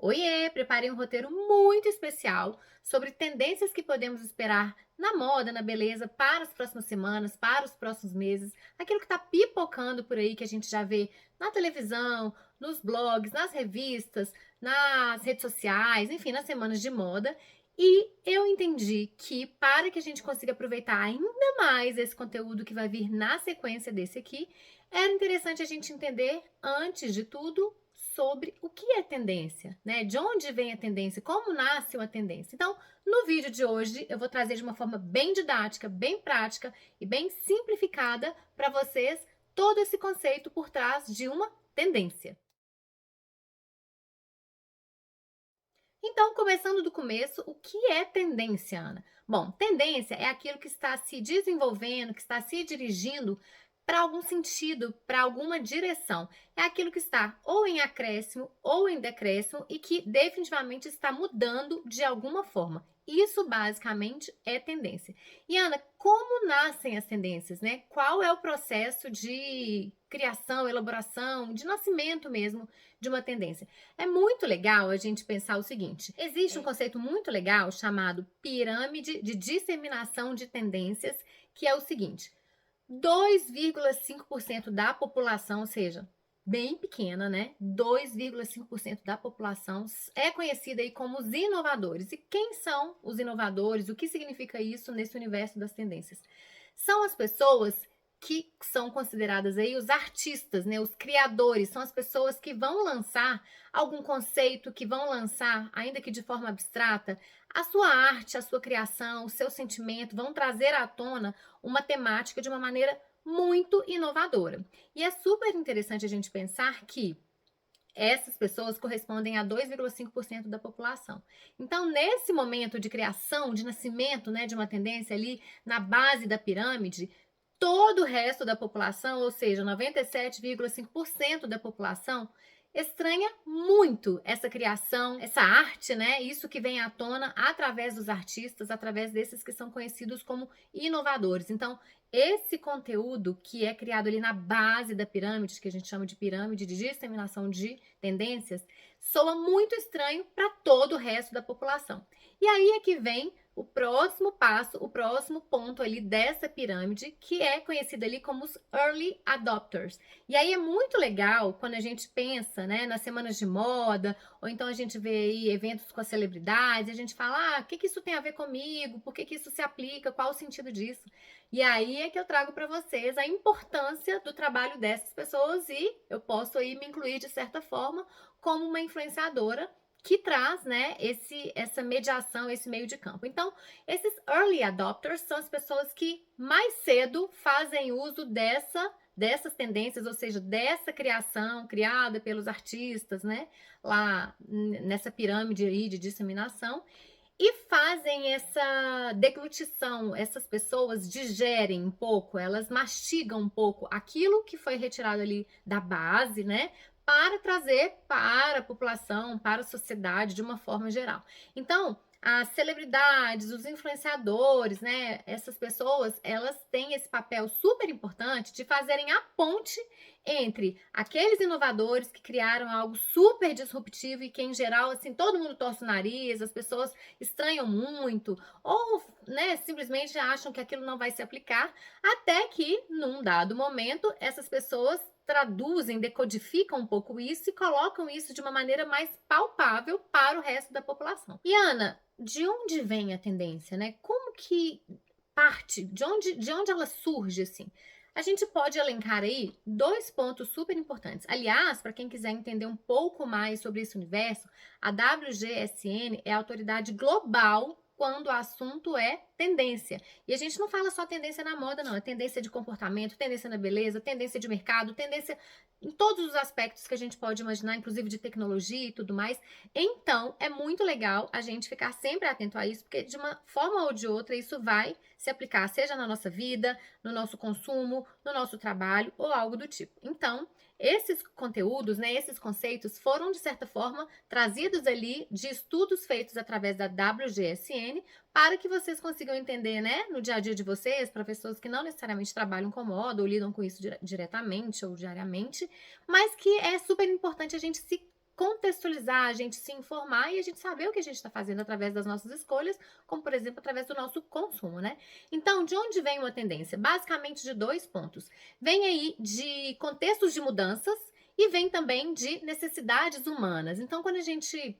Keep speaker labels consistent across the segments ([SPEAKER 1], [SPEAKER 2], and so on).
[SPEAKER 1] Oiê! Preparei um roteiro muito especial sobre tendências que podemos esperar na moda, na beleza, para as próximas semanas, para os próximos meses, aquilo que está pipocando por aí, que a gente já vê na televisão, nos blogs, nas revistas, nas redes sociais, enfim, nas semanas de moda. E eu entendi que para que a gente consiga aproveitar ainda mais esse conteúdo que vai vir na sequência desse aqui, era interessante a gente entender, antes de tudo, sobre o que é tendência, né? De onde vem a tendência, como nasce uma tendência. Então, no vídeo de hoje, eu vou trazer de uma forma bem didática, bem prática e bem simplificada para vocês todo esse conceito por trás de uma tendência. Então, começando do começo, o que é tendência, Ana? Bom, tendência é aquilo que está se desenvolvendo, que está se dirigindo para algum sentido, para alguma direção. É aquilo que está ou em acréscimo ou em decréscimo e que definitivamente está mudando de alguma forma. Isso basicamente é tendência. E Ana, como nascem as tendências, né? Qual é o processo de criação, elaboração, de nascimento mesmo de uma tendência? É muito legal a gente pensar o seguinte: existe um conceito muito legal chamado pirâmide de disseminação de tendências, que é o seguinte: 2,5% da população, ou seja, bem pequena, né? 2,5% da população é conhecida aí como os inovadores. E quem são os inovadores? O que significa isso nesse universo das tendências? São as pessoas que são consideradas aí os artistas, né? Os criadores, são as pessoas que vão lançar algum conceito, que vão lançar, ainda que de forma abstrata, a sua arte, a sua criação, o seu sentimento, vão trazer à tona uma temática de uma maneira muito inovadora. E é super interessante a gente pensar que essas pessoas correspondem a 2,5% da população. Então, nesse momento de criação, de nascimento, né, de uma tendência ali na base da pirâmide, todo o resto da população, ou seja, 97,5% da população, estranha muito essa criação, essa arte, né? Isso que vem à tona através dos artistas, através desses que são conhecidos como inovadores. Então, esse conteúdo que é criado ali na base da pirâmide, que a gente chama de pirâmide de disseminação de tendências, soa muito estranho para todo o resto da população. E aí é que vem o próximo passo, o próximo ponto ali dessa pirâmide, que é conhecido ali como os early adopters. E aí é muito legal quando a gente pensa, né, nas semanas de moda, ou então a gente vê aí eventos com as celebridades, e a gente fala, o que isso tem a ver comigo? Por que isso se aplica? Qual o sentido disso? E aí é que eu trago para vocês a importância do trabalho dessas pessoas e eu posso aí me incluir de certa forma como uma influenciadora que traz, né, essa mediação, esse meio de campo. Então, esses early adopters são as pessoas que mais cedo fazem uso dessas tendências, ou seja, dessa criação criada pelos artistas, né, lá nessa pirâmide aí de disseminação, e fazem essa deglutição. Essas pessoas digerem um pouco, elas mastigam um pouco aquilo que foi retirado ali da base, né? Para trazer para a população, para a sociedade de uma forma geral. Então, as celebridades, os influenciadores, né? Essas pessoas, elas têm esse papel super importante de fazerem a ponte entre aqueles inovadores que criaram algo super disruptivo e que, em geral, assim, todo mundo torce o nariz, as pessoas estranham muito, ou, né, simplesmente acham que aquilo não vai se aplicar, até que, num dado momento, essas pessoas traduzem, decodificam um pouco isso e colocam isso de uma maneira mais palpável para o resto da população. E Ana, de onde vem a tendência, né? Como que parte, de onde ela surge, assim? A gente pode elencar aí dois pontos super importantes. Aliás, para quem quiser entender um pouco mais sobre esse universo, a WGSN é a autoridade global quando o assunto é tendência. E a gente não fala só tendência na moda, não. É tendência de comportamento, tendência na beleza, tendência de mercado, tendência em todos os aspectos que a gente pode imaginar, inclusive de tecnologia e tudo mais. Então, é muito legal a gente ficar sempre atento a isso, porque de uma forma ou de outra isso vai se aplicar, seja na nossa vida, no nosso consumo, no nosso trabalho ou algo do tipo. Então, esses conteúdos, né, esses conceitos foram, de certa forma, trazidos ali de estudos feitos através da WGSN para que vocês consigam entender, né, no dia a dia de vocês, para pessoas que não necessariamente trabalham com moda ou lidam com isso diretamente ou diariamente, mas que é super importante a gente se contextualizar, a gente se informar e a gente saber o que a gente está fazendo através das nossas escolhas, como, por exemplo, através do nosso consumo, né? Então, de onde vem uma tendência? Basicamente de 2 pontos. Vem aí de contextos de mudanças e vem também de necessidades humanas. Então, quando a gente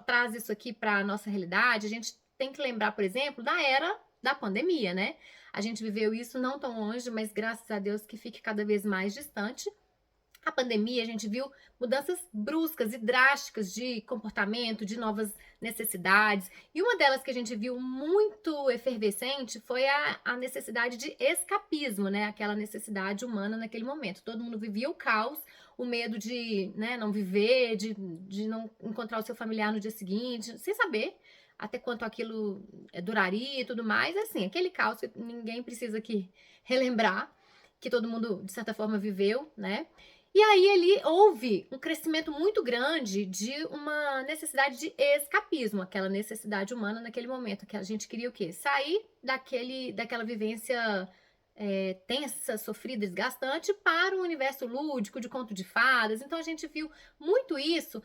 [SPEAKER 1] traz isso aqui para a nossa realidade, a gente tem que lembrar, por exemplo, da era da pandemia, né? A gente viveu isso não tão longe, mas graças a Deus que fique cada vez mais distante. A pandemia, a gente viu mudanças bruscas e drásticas de comportamento, de novas necessidades. E uma delas que a gente viu muito efervescente foi a necessidade de escapismo, né? Aquela necessidade humana naquele momento. Todo mundo vivia o caos, o medo de, né, não viver, de não encontrar o seu familiar no dia seguinte, sem saber até quanto aquilo duraria e tudo mais. Assim, aquele caos que ninguém precisa aqui relembrar, que todo mundo, de certa forma, viveu, né? E aí ali houve um crescimento muito grande de uma necessidade de escapismo, aquela necessidade humana naquele momento, que a gente queria o quê? Sair daquela vivência tensa, sofrida, desgastante para um universo lúdico, de conto de fadas. Então a gente viu muito isso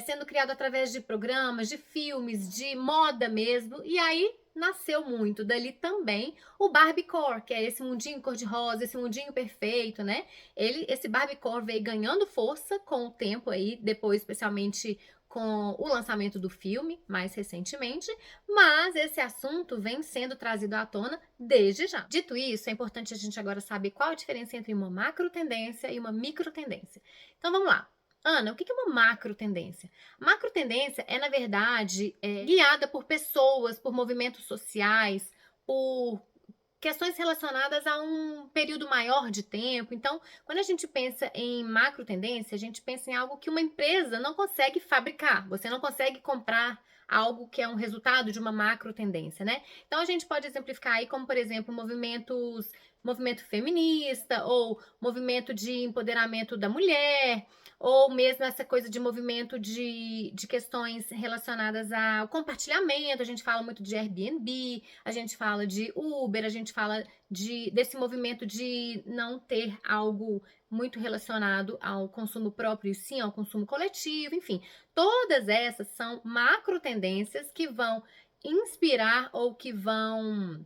[SPEAKER 1] sendo criado através de programas, de filmes, de moda mesmo, e aí nasceu muito dali também o Barbiecore, que é esse mundinho cor-de-rosa, esse mundinho perfeito, né? Esse Barbiecore veio ganhando força com o tempo aí, depois especialmente com o lançamento do filme, mais recentemente, mas esse assunto vem sendo trazido à tona desde já. Dito isso, é importante a gente agora saber qual a diferença entre uma macro tendência e uma micro tendência. Então vamos lá. Ana, o que é uma macro tendência? Macro tendência é, na verdade, guiada por pessoas, por movimentos sociais, por questões relacionadas a um período maior de tempo. Então, quando a gente pensa em macro tendência, a gente pensa em algo que uma empresa não consegue fabricar. Você não consegue comprar algo que é um resultado de uma macro tendência, né? Então, a gente pode exemplificar aí como, por exemplo, movimento feminista ou movimento de empoderamento da mulher, ou mesmo essa coisa de movimento de questões relacionadas ao compartilhamento. A gente fala muito de Airbnb, a gente fala de Uber, a gente fala desse movimento de não ter algo muito relacionado ao consumo próprio e sim ao consumo coletivo, enfim. Todas essas são macro tendências que vão inspirar ou que vão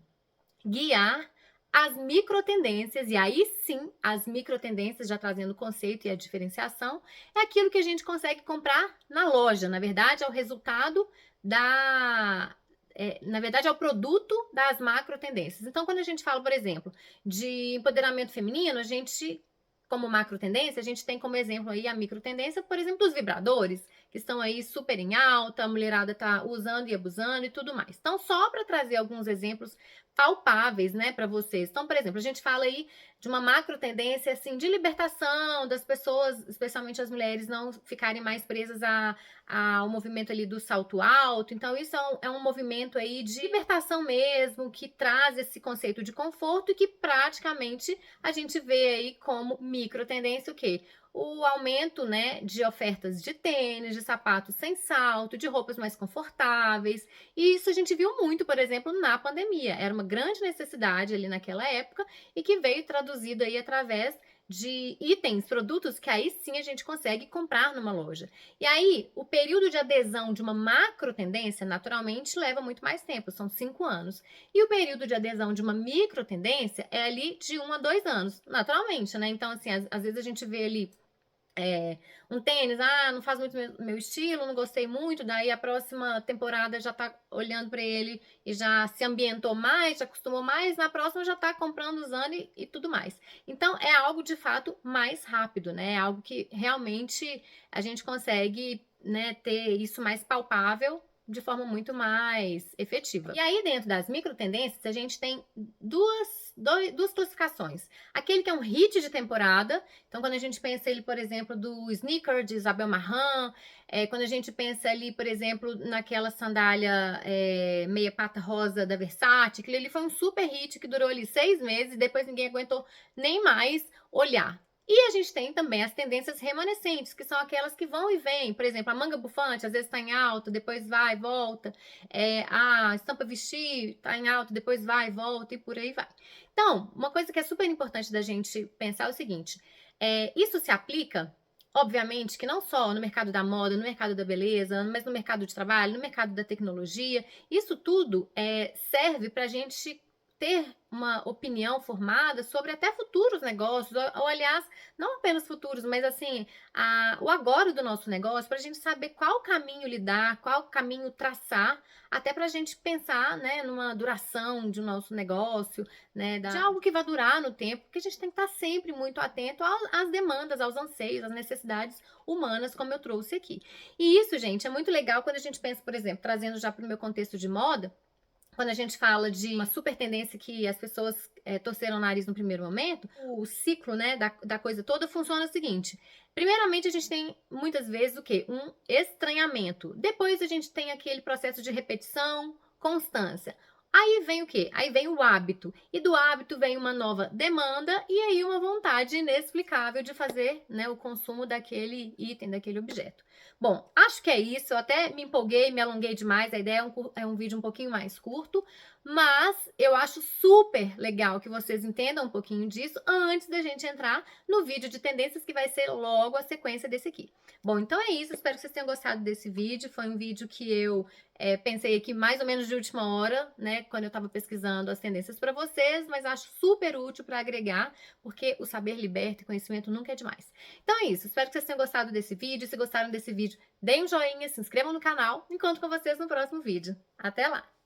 [SPEAKER 1] guiar as microtendências, e aí sim, as microtendências, já trazendo o conceito e a diferenciação, é aquilo que a gente consegue comprar na loja. Na verdade, é o resultado na verdade, é o produto das macro tendências. Então, quando a gente fala, por exemplo, de empoderamento feminino, a gente, como macro tendência, a gente tem como exemplo aí a micro tendência, por exemplo, dos vibradores, que estão aí super em alta, a mulherada tá usando e abusando e tudo mais. Então, só para trazer alguns exemplos palpáveis, né, para vocês. Então, por exemplo, a gente fala aí de uma macro tendência, assim, de libertação das pessoas, especialmente as mulheres, não ficarem mais presas ao movimento ali do salto alto. Então, isso é um movimento aí de libertação mesmo, que traz esse conceito de conforto e que praticamente a gente vê aí como micro tendência o quê? O aumento, né, de ofertas de tênis, de sapatos sem salto, de roupas mais confortáveis. E isso a gente viu muito, por exemplo, na pandemia. Era uma grande necessidade ali naquela época e que veio traduzido aí através de itens, produtos que aí sim a gente consegue comprar numa loja. E aí, o período de adesão de uma macro tendência, naturalmente, leva muito mais tempo, são 5 anos. E o período de adesão de uma micro tendência é ali de 1 a 2 anos, naturalmente, né? Então, assim, às vezes a gente vê ali um tênis, não faz muito meu estilo, não gostei muito, daí a próxima temporada já tá olhando para ele e já se ambientou mais, já acostumou mais, na próxima já tá comprando, usando e tudo mais. Então, é algo de fato mais rápido, né? É algo que realmente a gente consegue, né, ter isso mais palpável de forma muito mais efetiva. E aí, dentro das micro tendências, a gente tem duas classificações. Aquele que é um hit de temporada, então quando a gente pensa ele, por exemplo, do sneaker de Isabel Marant, quando a gente pensa ali, por exemplo, naquela sandália meia pata rosa da Versace, aquele ali foi um super hit que durou ali 6 meses e depois ninguém aguentou nem mais olhar. E a gente tem também as tendências remanescentes, que são aquelas que vão e vêm. Por exemplo, a manga bufante, às vezes está em alta, depois vai, volta. A estampa vestir está em alta, depois vai, volta e por aí vai. Então, uma coisa que é super importante da gente pensar é o seguinte: isso se aplica Obviamente que não só no mercado da moda, no mercado da beleza, mas no mercado de trabalho, no mercado da tecnologia, isso tudo serve para a gente ter uma opinião formada sobre até futuros negócios, ou aliás, não apenas futuros, mas assim, o agora do nosso negócio, para a gente saber qual caminho lidar, qual caminho traçar, até para a gente pensar, né, numa duração de um nosso negócio, né, de algo que vai durar no tempo, porque a gente tem que estar sempre muito atento às demandas, aos anseios, às necessidades humanas, como eu trouxe aqui. E isso, gente, é muito legal quando a gente pensa, por exemplo, trazendo já para o meu contexto de moda, quando a gente fala de uma super tendência que as pessoas torceram o nariz no primeiro momento, o ciclo, né, da coisa toda funciona o seguinte. Primeiramente, a gente tem muitas vezes o quê? Um estranhamento. Depois a gente tem aquele processo de repetição, constância. Aí vem o quê? Aí vem o hábito. E do hábito vem uma nova demanda e aí uma vontade inexplicável de fazer, né, o consumo daquele item, daquele objeto. Bom, acho que é isso. Eu até me empolguei, me alonguei demais. A ideia é um vídeo um pouquinho mais curto, mas eu acho super legal que vocês entendam um pouquinho disso antes da gente entrar no vídeo de tendências, que vai ser logo a sequência desse aqui. Bom, então é isso. Espero que vocês tenham gostado desse vídeo. Foi um vídeo que eu pensei aqui mais ou menos de última hora, né, quando eu estava pesquisando as tendências para vocês, mas acho super útil para agregar, porque o saber liberta e conhecimento nunca é demais. Então é isso. Espero que vocês tenham gostado desse vídeo. Se gostaram desse vídeo, deem um joinha, se inscrevam no canal. Encontro com vocês no próximo vídeo. Até lá!